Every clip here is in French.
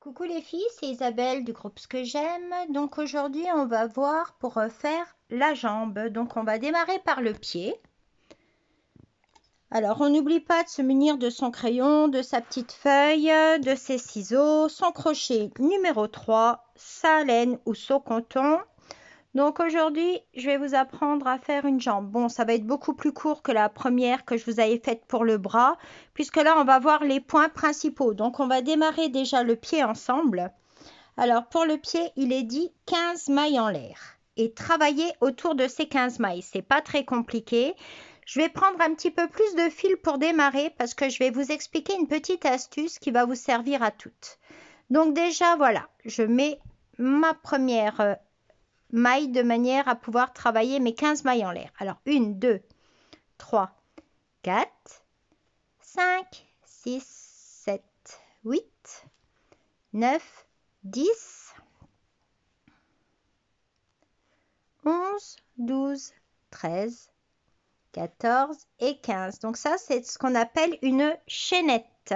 Coucou les filles, c'est Isabelle du groupe Ce que j'aime. Donc aujourd'hui, on va voir pour faire la jambe. Donc on va démarrer par le pied. Alors on n'oublie pas de se munir de son crayon, de sa petite feuille, de ses ciseaux, son crochet numéro 3, sa laine ou son coton. Donc aujourd'hui, je vais vous apprendre à faire une jambe. Bon, ça va être beaucoup plus court que la première que je vous avais faite pour le bras, puisque là, on va voir les points principaux. Donc on va démarrer déjà le pied ensemble. Alors pour le pied, il est dit 15 mailles en l'air et travailler autour de ces 15 mailles. C'est pas très compliqué. Je vais prendre un petit peu plus de fil pour démarrer parce que je vais vous expliquer une petite astuce qui va vous servir à toutes. Donc déjà voilà, je mets ma première maille de manière à pouvoir travailler mes 15 mailles en l'air. Alors 1, 2, 3, 4, 5, 6, 7, 8, 9, 10, 11, 12, 13, 14 et 15. Donc ça, c'est ce qu'on appelle une chaînette.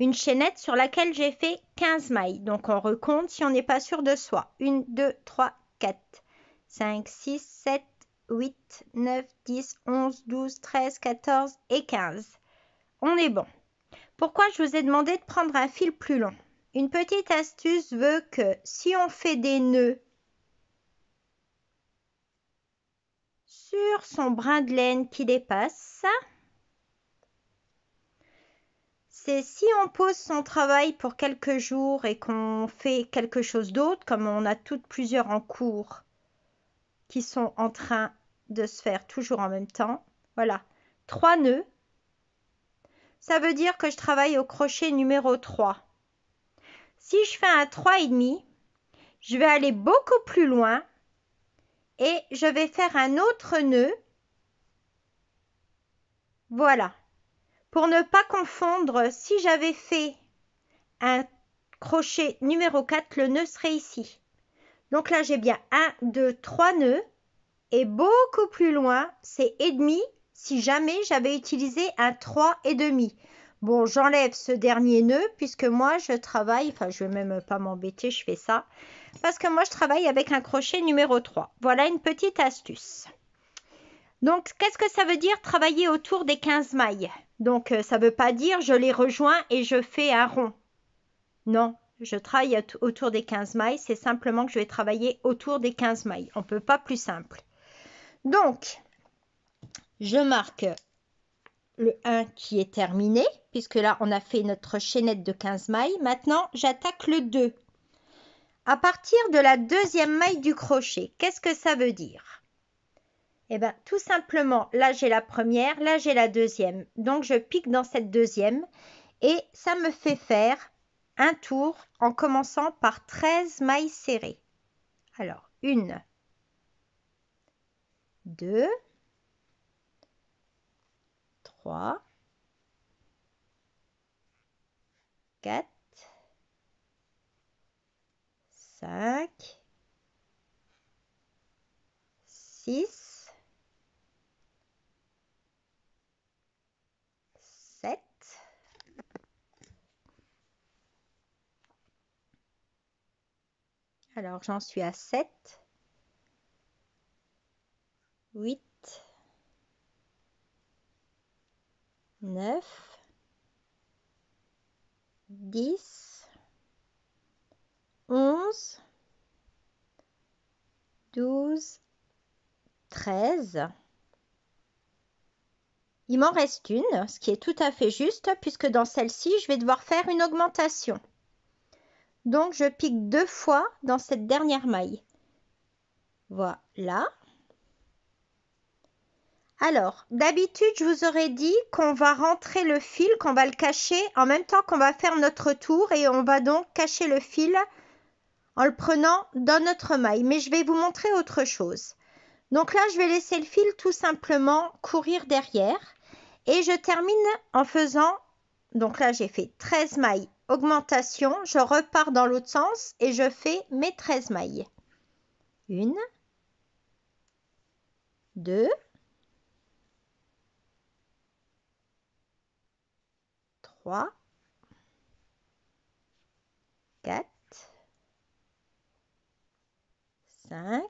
Une chaînette sur laquelle j'ai fait 15 mailles. Donc on recompte si on n'est pas sûr de soi. 1, 2, 3, 4, 5, 6, 7, 8, 9, 10, 11, 12, 13, 14 et 15. On est bon. Pourquoi je vous ai demandé de prendre un fil plus long? Une petite astuce veut que si on fait des nœuds sur son brin de laine qui dépasse, c'est si on pose son travail pour quelques jours et qu'on fait quelque chose d'autre, comme on a toutes plusieurs en cours qui sont en train de se faire toujours en même temps. Voilà, 3 nœuds. Ça veut dire que je travaille au crochet numéro 3. Si je fais un 3,5, je vais aller beaucoup plus loin et je vais faire un autre nœud. Voilà. Pour ne pas confondre, si j'avais fait un crochet numéro 4, le nœud serait ici. Donc là, j'ai bien 1, 2, 3 nœuds. Et beaucoup plus loin, c'est et demi si jamais j'avais utilisé un 3,5. Bon, j'enlève ce dernier nœud puisque moi, je travaille, enfin, je ne vais même pas m'embêter, je fais ça. Parce que moi, je travaille avec un crochet numéro 3. Voilà une petite astuce. Donc, qu'est-ce que ça veut dire travailler autour des 15 mailles? Donc, ça ne veut pas dire je les rejoins et je fais un rond. Non, je travaille autour des 15 mailles. C'est simplement que je vais travailler autour des 15 mailles. On ne peut pas plus simple. Donc, je marque le 1 qui est terminé, puisque là, on a fait notre chaînette de 15 mailles. Maintenant, j'attaque le 2. À partir de la deuxième maille du crochet, qu'est-ce que ça veut dire? Eh bien, tout simplement, là, j'ai la première, là, j'ai la deuxième. Donc, je pique dans cette deuxième et ça me fait faire un tour en commençant par 13 mailles serrées. Alors, 1, 2, 3, 4, 5, 6, 7, alors j'en suis à 7, 8, 9, 10, 11, 12, 13. Il m'en reste une, ce qui est tout à fait juste, puisque dans celle-ci, je vais devoir faire une augmentation. Donc, je pique 2 fois dans cette dernière maille. Voilà. Alors, d'habitude, je vous aurais dit qu'on va rentrer le fil, qu'on va le cacher en même temps qu'on va faire notre tour et on va donc cacher le fil en le prenant dans notre maille. Mais je vais vous montrer autre chose. Donc là, je vais laisser le fil tout simplement courir derrière et je termine en faisant, donc là, j'ai fait 13 mailles, augmentation, je repars dans l'autre sens et je fais mes 13 mailles. 1, 2, 3, 4, 5.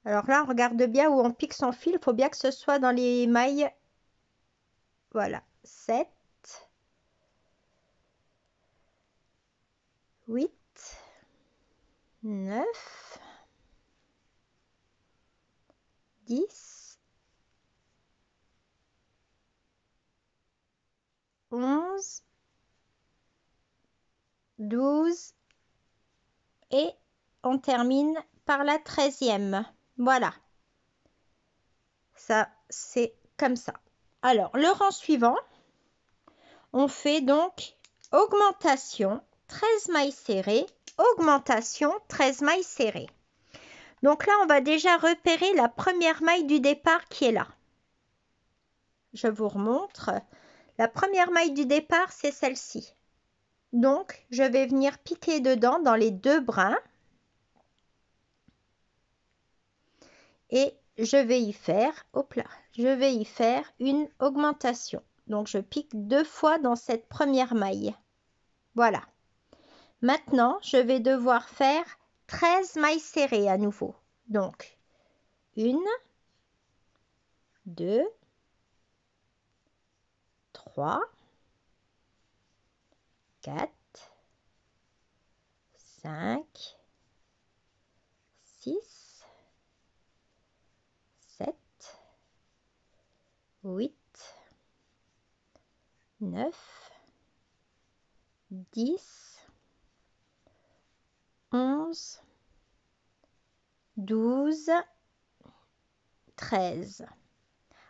Alors là, on regarde bien où on pique son fil. Il faut bien que ce soit dans les mailles. Voilà. 7, 8, 9, 10, 11, 12 et on termine par la 13e. Voilà. Ça, c'est comme ça. Alors, le rang suivant, on fait donc augmentation, 13 mailles serrées, augmentation, 13 mailles serrées. Donc là, on va déjà repérer la première maille du départ qui est là. Je vous remontre. La première maille du départ, c'est celle-ci. Donc, je vais venir piquer dedans dans les deux brins. Et je vais y faire, hop là, je vais y faire une augmentation. Donc, je pique 2 fois dans cette première maille. Voilà. Maintenant, je vais devoir faire 13 mailles serrées à nouveau. Donc, 1, 2, 3, 4, 5, 6, 7, 8, 9, 10, 11, 12, 13.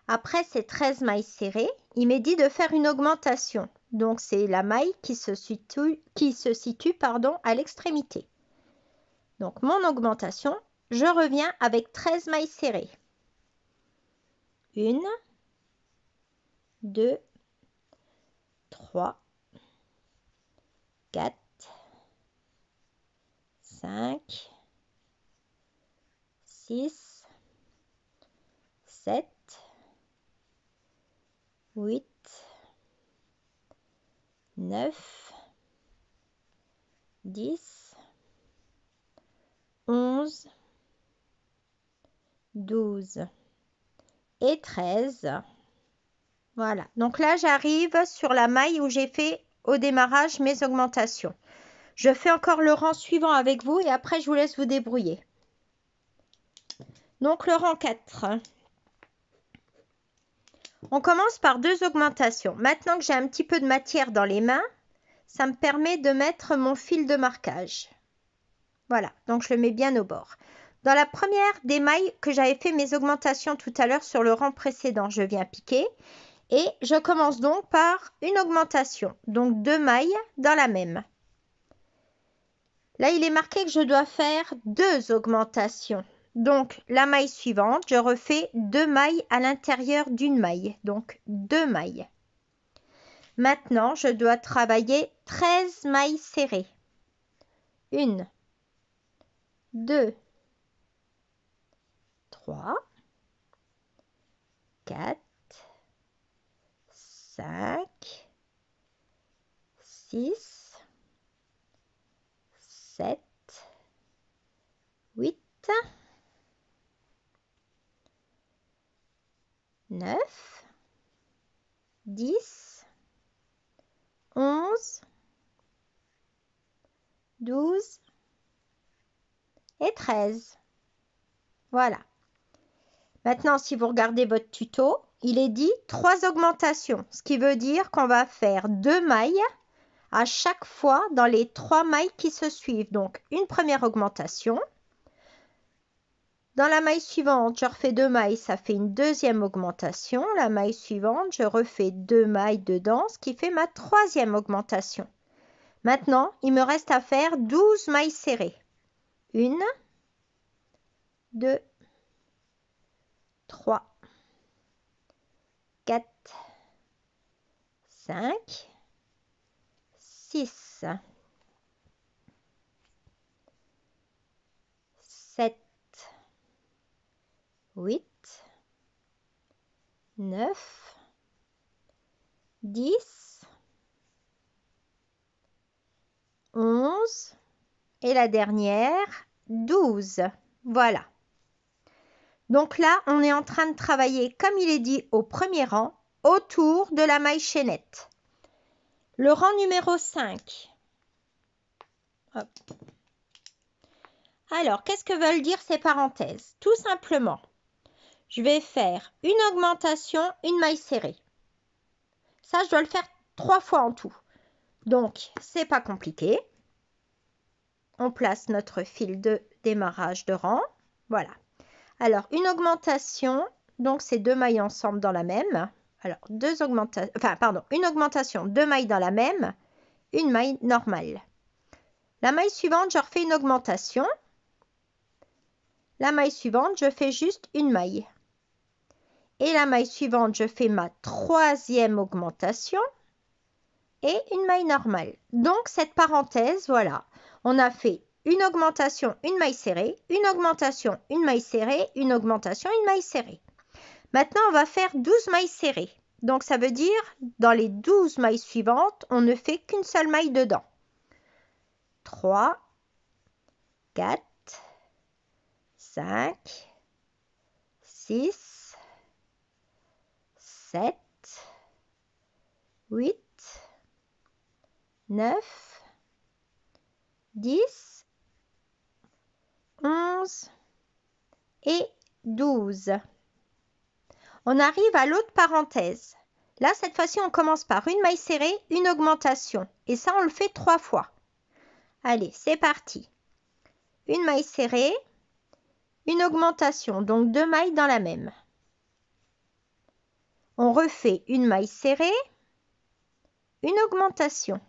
Après ces 13 mailles serrées, il m'est dit de faire une augmentation. Donc, c'est la maille qui se situe à l'extrémité. Donc, mon augmentation, je reviens avec 13 mailles serrées. 1, 2, 3, 4, 5, 6, 7, 8, 9, 10, 11, 12 et 13. Voilà. Donc là, j'arrive sur la maille où j'ai fait au démarrage mes augmentations. Je fais encore le rang suivant avec vous et après, je vous laisse vous débrouiller. Donc, le rang 4. On commence par 2 augmentations. Maintenant que j'ai un petit peu de matière dans les mains, ça me permet de mettre mon fil de marquage. Voilà, donc je le mets bien au bord. Dans la première des mailles que j'avais fait mes augmentations tout à l'heure sur le rang précédent, je viens piquer. Et je commence donc par une augmentation, donc 2 mailles dans la même. Là, il est marqué que je dois faire 2 augmentations. Donc, la maille suivante, je refais 2 mailles à l'intérieur d'une maille. Donc, 2 mailles. Maintenant, je dois travailler 13 mailles serrées. 1, 2, 3, 4, 5, 6, 7, 8, 9, 10, 11, 12 et 13. Voilà. Maintenant, si vous regardez votre tuto, il est dit 3 augmentations, ce qui veut dire qu'on va faire 2 mailles à chaque fois dans les 3 mailles qui se suivent. Donc, une première augmentation. Dans la maille suivante, je refais 2 mailles, ça fait une deuxième augmentation. La maille suivante, je refais 2 mailles dedans, ce qui fait ma 3e augmentation. Maintenant, il me reste à faire 12 mailles serrées. 1, 2, 3, 4, 5, 6, 7, 8, 9, 10, 11 et la dernière 12. Voilà. Donc là, on est en train de travailler, comme il est dit, au premier rang, autour de la maille chaînette. Le rang numéro 5. Hop. Alors, qu'est-ce que veulent dire ces parenthèses? Tout simplement, je vais faire une augmentation, une maille serrée. Ça, je dois le faire 3 fois en tout. Donc, c'est pas compliqué. On place notre fil de démarrage de rang. Voilà. Alors, une augmentation, donc c'est 2 mailles ensemble dans la même. Alors, une augmentation, 2 mailles dans la même, une maille normale. La maille suivante, je refais une augmentation. La maille suivante, je fais juste une maille. Et la maille suivante, je fais ma 3e augmentation et une maille normale. Donc, cette parenthèse, voilà, on a fait une augmentation, une maille serrée, une augmentation, une maille serrée, une augmentation, une maille serrée. Maintenant, on va faire 12 mailles serrées. Donc, ça veut dire, dans les 12 mailles suivantes, on ne fait qu'une seule maille dedans. 3, 4, 5, 6, 7, 8, 9, 10, 11 et 12. On arrive à l'autre parenthèse. Là, cette fois-ci, on commence par une maille serrée, une augmentation. Et ça, on le fait 3 fois. Allez, c'est parti. Une maille serrée, une augmentation, donc 2 mailles dans la même. On refait une maille serrée, une augmentation.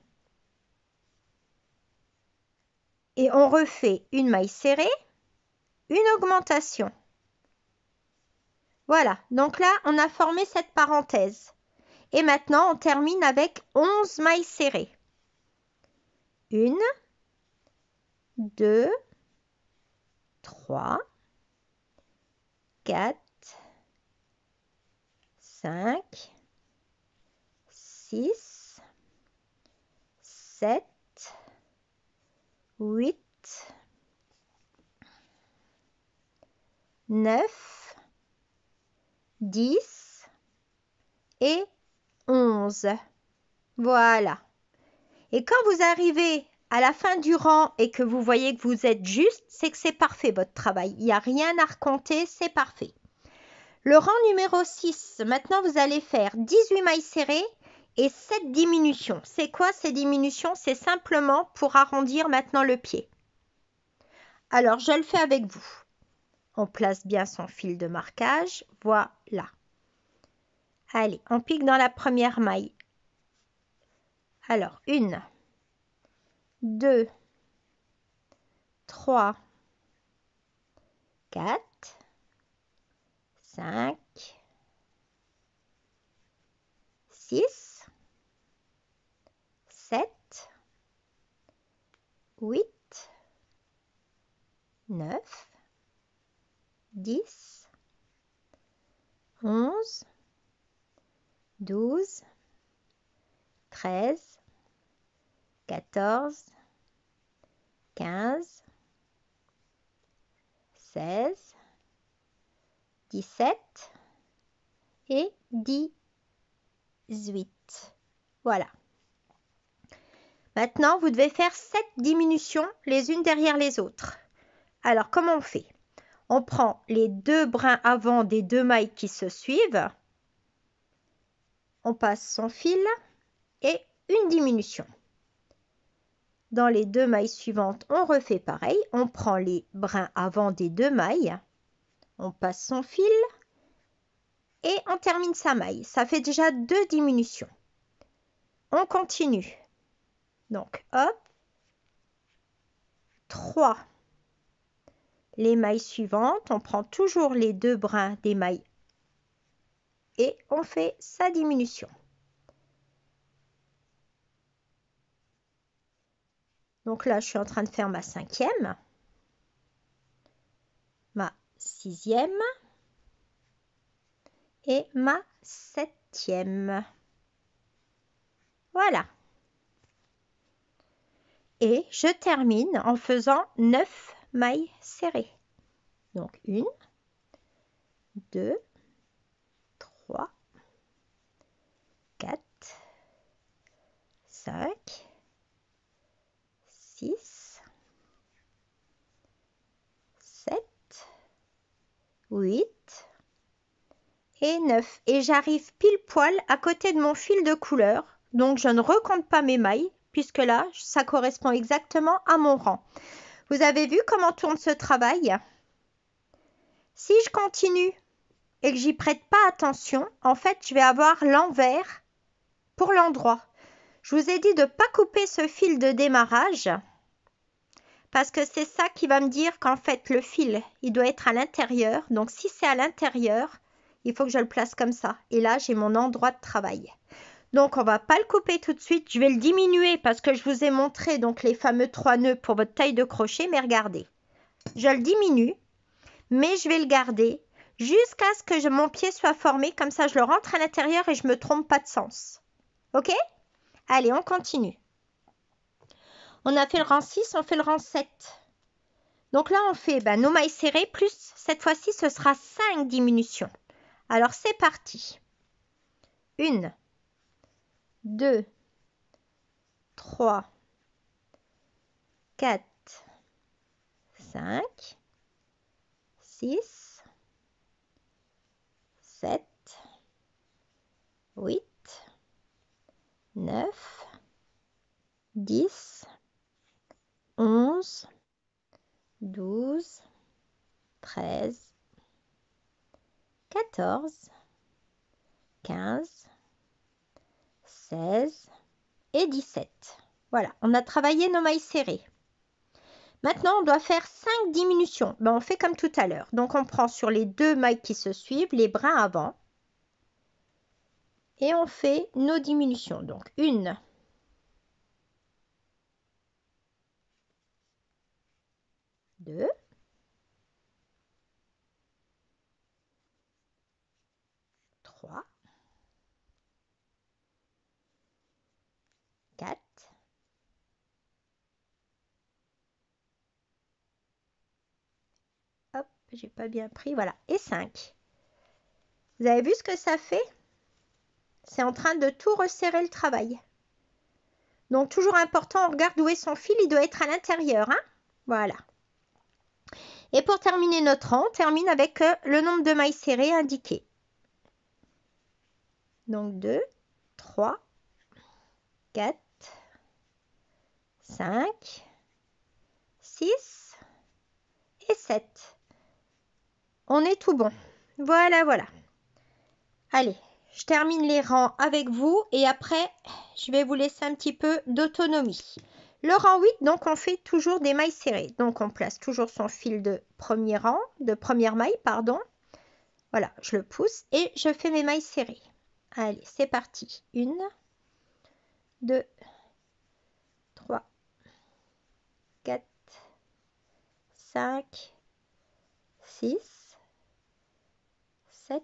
Et on refait une maille serrée, une augmentation. Voilà, donc là, on a formé cette parenthèse. Et maintenant, on termine avec 11 mailles serrées. 1, 2, 3, 4, 5, 6, 7, 8, 9, 10 et 11. Voilà. Et quand vous arrivez à la fin du rang et que vous voyez que vous êtes juste, c'est que c'est parfait votre travail. Il n'y a rien à recompter, c'est parfait. Le rang numéro 6, maintenant vous allez faire 18 mailles serrées et 7 diminutions. C'est quoi ces diminutions? C'est simplement pour arrondir maintenant le pied. Alors, je le fais avec vous. On place bien son fil de marquage. Voilà. Allez, on pique dans la première maille. Alors, 1, 2, 3, 4, 5, 6, 7, 8, 9, 10, 11, 12, 13, 14, 15, 16, 17 et 18. Voilà. Maintenant, vous devez faire 7 diminutions les unes derrière les autres. Alors, comment on fait? On prend les 2 brins avant des 2 mailles qui se suivent. On passe son fil et une diminution. Dans les 2 mailles suivantes, on refait pareil. On prend les brins avant des 2 mailles. On passe son fil et on termine sa maille. Ça fait déjà 2 diminutions. On continue. Donc, hop, 3. Les mailles suivantes, on prend toujours les 2 brins des mailles et on fait sa diminution. Donc là, je suis en train de faire ma 5e, ma 6e et ma 7e. Voilà. et je termine en faisant 9 mailles serrées. Donc 1, 2, 3, 4, 5, 6, 7, 8 et 9. Et j'arrive pile poil à côté de mon fil de couleur. Donc je ne recompte pas mes mailles puisque là, ça correspond exactement à mon rang. Vous avez vu comment tourne ce travail? Si je continue et que j'y prête pas attention, en fait, je vais avoir l'envers pour l'endroit. Je vous ai dit de ne pas couper ce fil de démarrage parce que c'est ça qui va me dire qu'en fait, le fil, il doit être à l'intérieur. Donc, si c'est à l'intérieur, il faut que je le place comme ça. Et là, j'ai mon endroit de travail. Donc, on ne va pas le couper tout de suite. Je vais le diminuer parce que je vous ai montré donc les fameux 3 nœuds pour votre taille de crochet. Mais regardez, je le diminue, mais je vais le garder jusqu'à ce que mon pied soit formé. Comme ça, je le rentre à l'intérieur et je ne me trompe pas de sens. OK? Allez, on continue. On a fait le rang 6, on fait le rang 7. Donc là, on fait nos mailles serrées, plus cette fois-ci, ce sera 5 diminutions. Alors, c'est parti. 1, 2, 3, 4, 5, 6, 7, 8, 9, 10, 11, 12, 13, 14, 15, 16 et 17. Voilà, on a travaillé nos mailles serrées. Maintenant, on doit faire 5 diminutions. On fait comme tout à l'heure. Donc, on prend sur les 2 mailles qui se suivent, les brins avant. Et on fait nos diminutions. Donc, 1, 2, 3, 4, 5. Hop, j'ai pas bien pris, voilà, et 5. Vous avez vu ce que ça fait? C'est en train de tout resserrer le travail. Donc, toujours important, on regarde où est son fil, il doit être à l'intérieur, hein? Voilà. Et pour terminer notre rang, on termine avec le nombre de mailles serrées indiqué. Donc, 2, 3, 4, 5, 6 et 7. On est tout bon. Voilà, voilà. Allez, je termine les rangs avec vous et après, je vais vous laisser un petit peu d'autonomie. Le rang 8, donc on fait toujours des mailles serrées. Donc on place toujours son fil de premier rang, de première maille, pardon. Voilà, je le pousse et je fais mes mailles serrées. Allez, c'est parti. 1, 2, 3, 4, 5, 6, 7,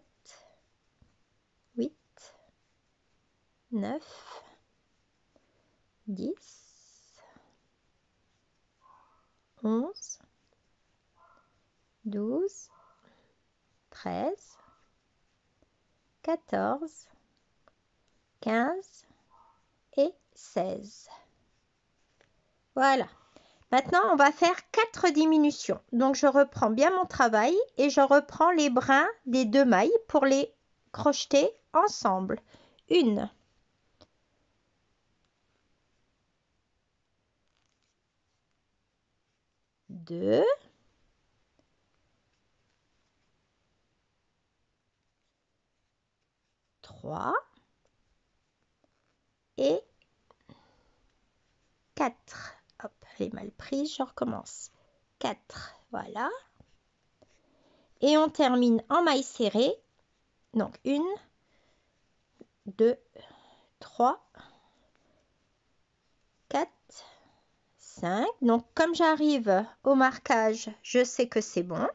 8, 9, 10, 11, 12, 13, 14, 15 et 16. Voilà. Maintenant, on va faire 4 diminutions. Donc, je reprends bien mon travail et je reprends les brins des 2 mailles pour les crocheter ensemble. 1, 2, 3 et 4. Hop, elle est mal prise, je recommence. 4, voilà. Et on termine en maille serrée. Donc, 1, 2, 3, 4, 5. Donc, comme j'arrive au marquage, je sais que c'est bon.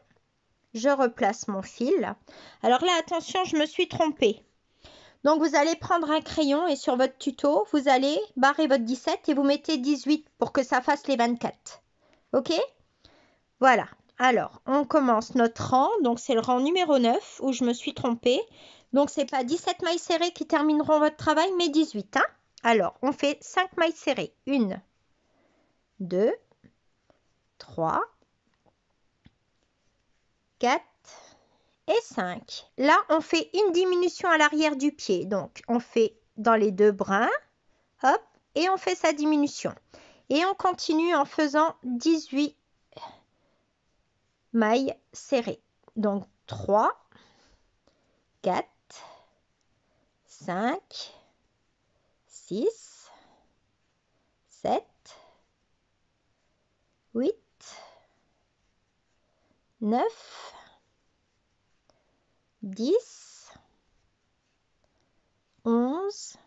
Je replace mon fil. Alors là, attention, je me suis trompée. Donc, vous allez prendre un crayon et sur votre tuto, vous allez barrer votre 17 et vous mettez 18 pour que ça fasse les 24. OK? Voilà. Alors, on commence notre rang. Donc, c'est le rang numéro 9 où je me suis trompée. Donc, c'est pas 17 mailles serrées qui termineront votre travail, mais 18. Hein? Alors, on fait 5 mailles serrées. 1, 2, 3, 4 et 5. Là, on fait une diminution à l'arrière du pied. Donc, on fait dans les deux brins. Hop, et on fait sa diminution. Et on continue en faisant 18 mailles serrées. Donc, 3, 4, 5, 6, 7, 8, 9, 10, 11,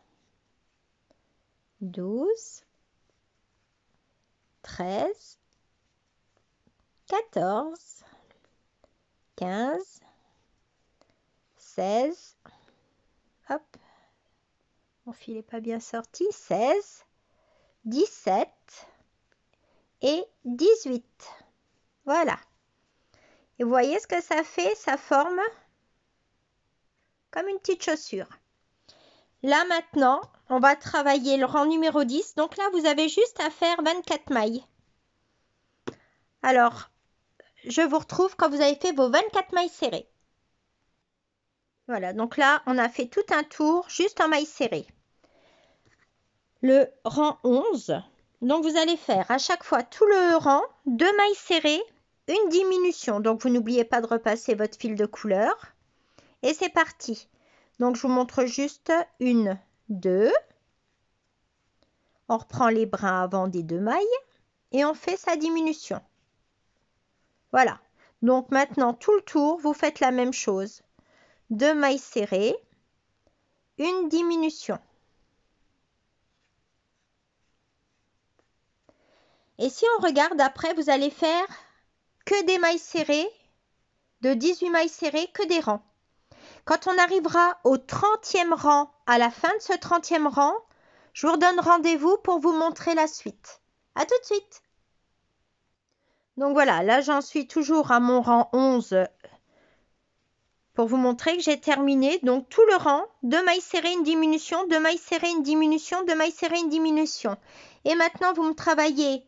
12, 13, 14, 15, 16, hop, mon fil n'est pas bien sorti, 16, 17 et 18. Voilà. Et vous voyez ce que ça fait? Ça forme comme une petite chaussure. Là maintenant, on va travailler le rang numéro 10. Donc là, vous avez juste à faire 24 mailles. Alors, je vous retrouve quand vous avez fait vos 24 mailles serrées. Voilà, donc là, on a fait tout un tour juste en mailles serrées. Le rang 11, donc vous allez faire à chaque fois tout le rang, 2 mailles serrées, une diminution. Donc vous n'oubliez pas de repasser votre fil de couleur. Et c'est parti. Donc je vous montre juste 1, 2. On reprend les brins avant des 2 mailles et on fait sa diminution. Voilà. Donc maintenant, tout le tour, vous faites la même chose. 2 mailles serrées, une diminution. Et si on regarde après, vous allez faire que des mailles serrées, de 18 mailles serrées, que des rangs. Quand on arrivera au 30e rang, à la fin de ce 30e rang, je vous redonne rendez-vous pour vous montrer la suite. À tout de suite. Donc voilà, là j'en suis toujours à mon rang 11 pour vous montrer que j'ai terminé donc tout le rang, 2 mailles serrées, une diminution, 2 mailles serrées, une diminution, 2 mailles serrées, une diminution. Et maintenant, vous me travaillez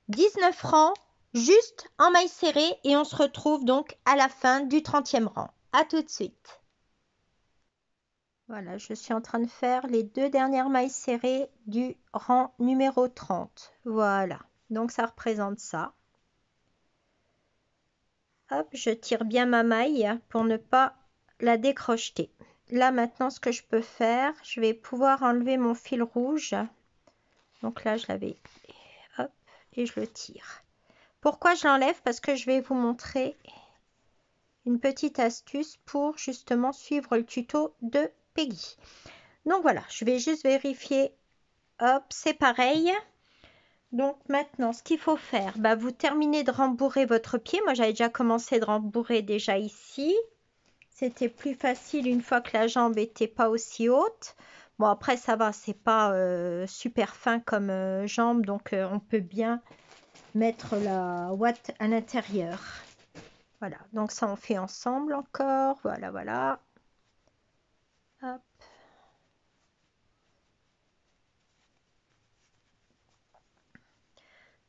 19 rangs juste en mailles serrées et on se retrouve donc à la fin du 30e rang. À tout de suite. Voilà, je suis en train de faire les 2 dernières mailles serrées du rang numéro 30. Voilà, donc ça représente ça. Hop, je tire bien ma maille pour ne pas la décrocheter. Là maintenant, ce que je peux faire, je vais pouvoir enlever mon fil rouge. Donc là, je l'avais, hop, et je le tire. Pourquoi je l'enlève? Parce que je vais vous montrer une petite astuce pour justement suivre le tuto de Peggy. Donc voilà, je vais juste vérifier. Hop, c'est pareil. Donc maintenant, ce qu'il faut faire, vous terminez de rembourrer votre pied. Moi, j'avais déjà commencé de rembourrer déjà ici. C'était plus facile une fois que la jambe n'était pas aussi haute. Bon, après, ça va, c'est pas super fin comme jambe, donc on peut bien mettre la ouate à l'intérieur. Voilà, donc ça, on fait ensemble encore. Voilà, voilà. Hop.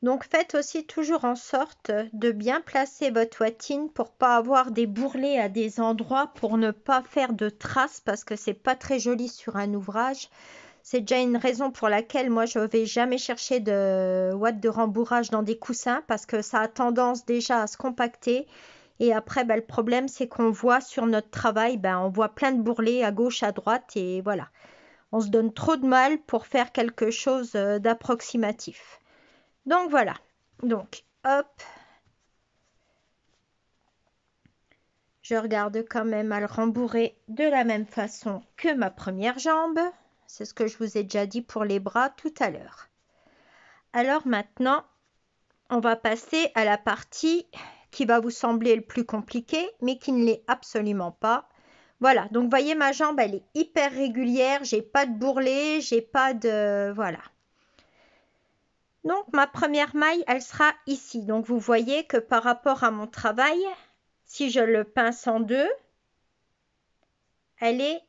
Donc faites aussi toujours en sorte de bien placer votre ouatine pour pas avoir des bourrelets à des endroits, pour ne pas faire de traces parce que c'est pas très joli sur un ouvrage. C'est déjà une raison pour laquelle moi je vais jamais chercher de ouate de rembourrage dans des coussins parce que ça a tendance déjà à se compacter. Et après, le problème c'est qu'on voit sur notre travail, on voit plein de bourrelets à gauche, à droite et voilà. On se donne trop de mal pour faire quelque chose d'approximatif. Donc voilà, donc hop, je regarde quand même à le rembourrer de la même façon que ma première jambe. C'est ce que je vous ai déjà dit pour les bras tout à l'heure. Alors maintenant, on va passer à la partie qui va vous sembler le plus compliquée, mais qui ne l'est absolument pas. Voilà, donc vous voyez ma jambe, elle est hyper régulière, j'ai pas de bourrelet, j'ai pas de... Voilà. Donc ma première maille, elle sera ici. Donc vous voyez que par rapport à mon travail, si je le pince en deux, elle est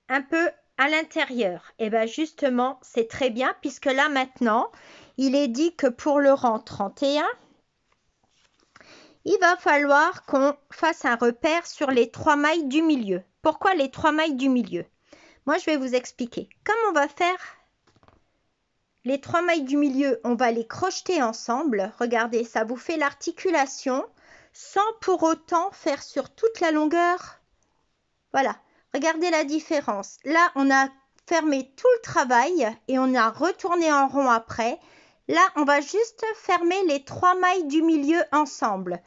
un peu à l'intérieur. Et bien justement, c'est très bien puisque là maintenant, il est dit que pour le rang 31, il va falloir qu'on fasse un repère sur les 3 mailles du milieu. Pourquoi les 3 mailles du milieu? Moi, je vais vous expliquer. Comme on va faire les 3 mailles du milieu, on va les crocheter ensemble. Regardez, ça vous fait l'articulation sans pour autant faire sur toute la longueur. Voilà, regardez la différence. Là, on a fermé tout le travail et on a retourné en rond après. Là, on va juste fermer les 3 mailles du milieu ensemble.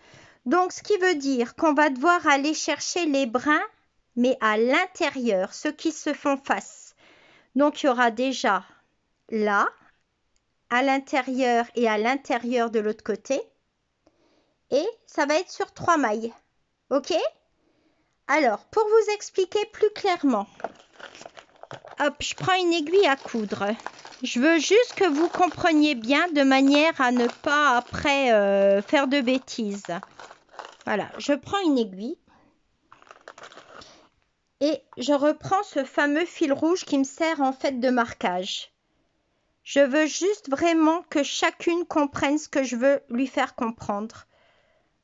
Donc, ce qui veut dire qu'on va devoir aller chercher les brins, mais à l'intérieur, ceux qui se font face. Donc, il y aura déjà là, à l'intérieur et à l'intérieur de l'autre côté. Et ça va être sur 3 mailles. OK? Alors, pour vous expliquer plus clairement, hop, je prends une aiguille à coudre. Je veux juste que vous compreniez bien de manière à ne pas après faire de bêtises. Voilà, je prends une aiguille et je reprends ce fameux fil rouge qui me sert en fait de marquage. Je veux juste vraiment que chacune comprenne ce que je veux lui faire comprendre.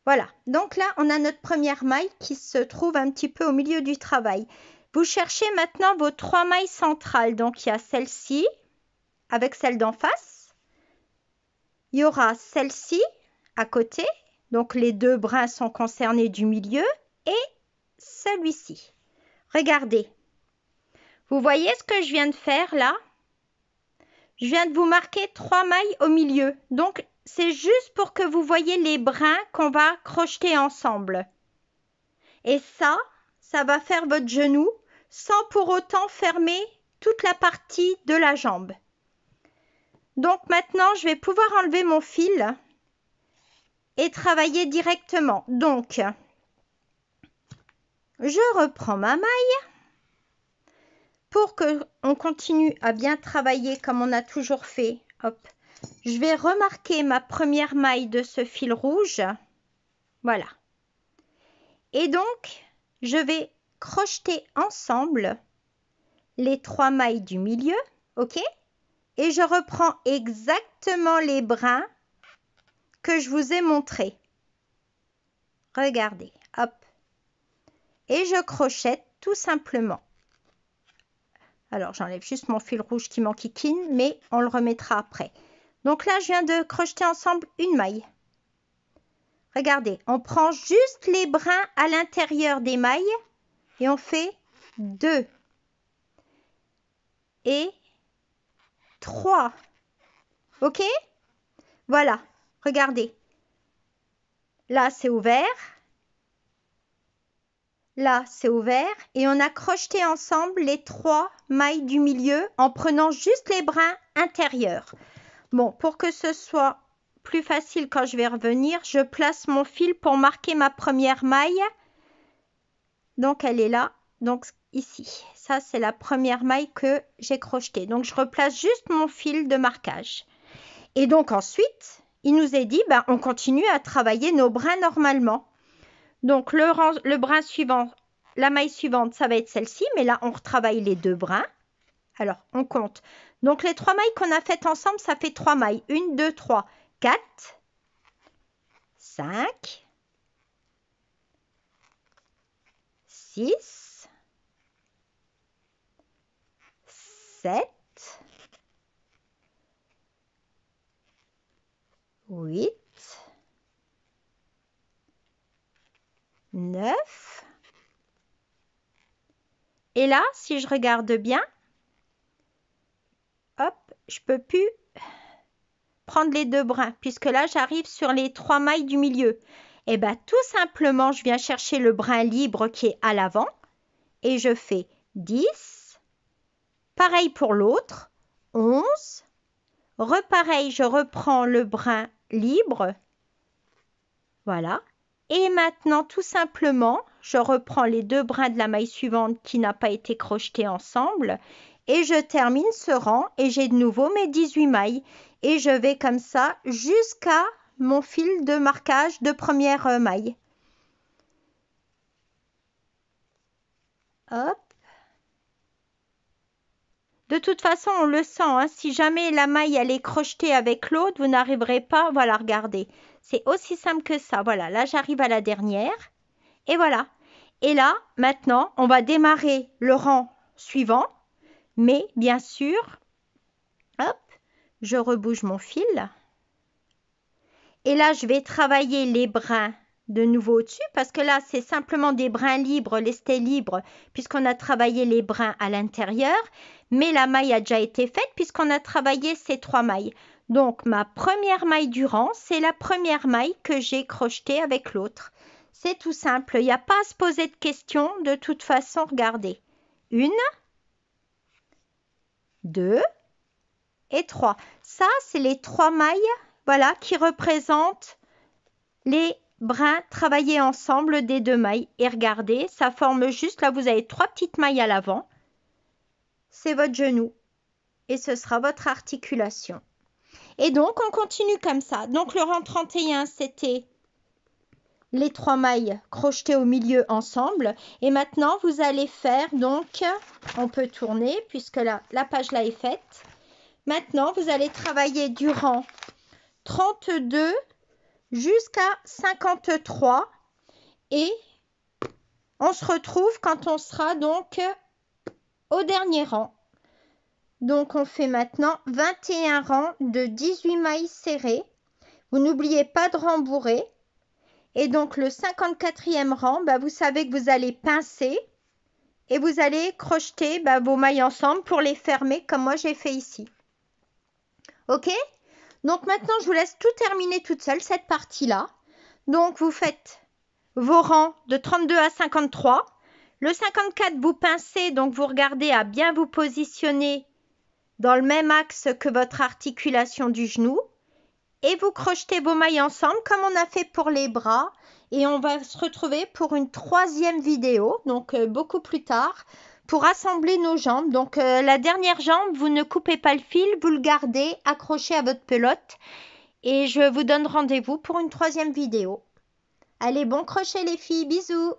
Voilà, donc là, on a notre première maille qui se trouve un petit peu au milieu du travail. Vous cherchez maintenant vos 3 mailles centrales. Donc, il y a celle-ci avec celle d'en face. Il y aura celle-ci à côté. Donc, les 2 brins sont concernés du milieu. Et celui-ci. Regardez. Vous voyez ce que je viens de faire là? Je viens de vous marquer 3 mailles au milieu. Donc, c'est juste pour que vous voyez les brins qu'on va crocheter ensemble. Et ça va faire votre genou sans pour autant fermer toute la partie de la jambe. Donc maintenant, je vais pouvoir enlever mon fil et travailler directement. Donc, je reprends ma maille pour qu'on continue à bien travailler comme on a toujours fait. Hop, je vais remarquer ma première maille de ce fil rouge. Voilà. Et donc, je vais crocheter ensemble les 3 mailles du milieu, ok? Et je reprends exactement les brins que je vous ai montrés. Regardez, hop. Et je crochette tout simplement. Alors, j'enlève juste mon fil rouge qui m'enquiquine, mais on le remettra après. Donc là, je viens de crocheter ensemble une maille. Regardez, on prend juste les brins à l'intérieur des mailles et on fait 2 et 3. OK? Voilà, regardez. Là, c'est ouvert. Là, c'est ouvert. Et on a crocheté ensemble les 3 mailles du milieu en prenant juste les brins intérieurs. Bon, pour que ce soit plus facile quand je vais revenir, je place mon fil pour marquer ma première maille. Donc, elle est là. Donc, ici. Ça, c'est la première maille que j'ai crochetée. Donc, je replace juste mon fil de marquage. Et donc, ensuite, il nous est dit, ben, on continue à travailler nos brins normalement. Donc, le brin suivant, la maille suivante, ça va être celle-ci. Mais là, on retravaille les 2 brins. Alors, on compte. Donc, les 3 mailles qu'on a faites ensemble, ça fait 3 mailles. 1, 2, 3, 4, 5, 6, 7, 8, 9. Et là, si je regarde bien, hop, je peux plus prendre les 2 brins, puisque là, j'arrive sur les 3 mailles du milieu. Et bien, tout simplement, je viens chercher le brin libre qui est à l'avant, et je fais 10. Pareil pour l'autre, 11. Repareil, je reprends le brin libre. Voilà. Et maintenant, tout simplement, je reprends les 2 brins de la maille suivante qui n'a pas été crocheté ensemble et je termine ce rang et j'ai de nouveau mes 18 mailles. Et je vais comme ça jusqu'à mon fil de marquage de première maille. Hop. De toute façon, on le sent, hein, si jamais la maille elle est crochetée avec l'autre, vous n'arriverez pas, voilà, regardez. C'est aussi simple que ça. Voilà, là j'arrive à la dernière. Et voilà. Et là, maintenant, on va démarrer le rang suivant. Mais bien sûr, hop, je rebouge mon fil. Et là, je vais travailler les brins de nouveau au-dessus parce que là, c'est simplement des brins libres, lestés libres, puisqu'on a travaillé les brins à l'intérieur. Mais la maille a déjà été faite puisqu'on a travaillé ces 3 mailles. Donc, ma première maille du rang, c'est la première maille que j'ai crochetée avec l'autre. C'est tout simple, il n'y a pas à se poser de questions. De toute façon, regardez. 1, 2 et 3. Ça, c'est les 3 mailles, voilà, qui représentent les brins travaillés ensemble des 2 mailles. Et regardez, ça forme juste, là, vous avez 3 petites mailles à l'avant. C'est votre genou. Et ce sera votre articulation. Et donc, on continue comme ça. Donc, le rang 31, c'était les 3 mailles crochetées au milieu ensemble. Et maintenant, vous allez faire, donc, on peut tourner puisque là, la page là est faite. Maintenant, vous allez travailler du rang 32 jusqu'à 53. Et on se retrouve quand on sera donc au dernier rang. Donc, on fait maintenant 21 rangs de 18 mailles serrées. Vous n'oubliez pas de rembourrer. Et donc, le 54e rang, vous savez que vous allez pincer et vous allez crocheter vos mailles ensemble pour les fermer comme moi j'ai fait ici. Ok? Donc, maintenant, je vous laisse tout terminer toute seule, cette partie-là. Donc, vous faites vos rangs de 32 à 53. Le 54, vous pincez, donc vous regardez à bien vous positionner dans le même axe que votre articulation du genou. Et vous crochetez vos mailles ensemble comme on a fait pour les bras. Et on va se retrouver pour une 3e vidéo, donc beaucoup plus tard, pour assembler nos jambes. Donc la dernière jambe, vous ne coupez pas le fil, vous le gardez accroché à votre pelote. Et je vous donne rendez-vous pour une 3e vidéo. Allez, bon crochet les filles, bisous!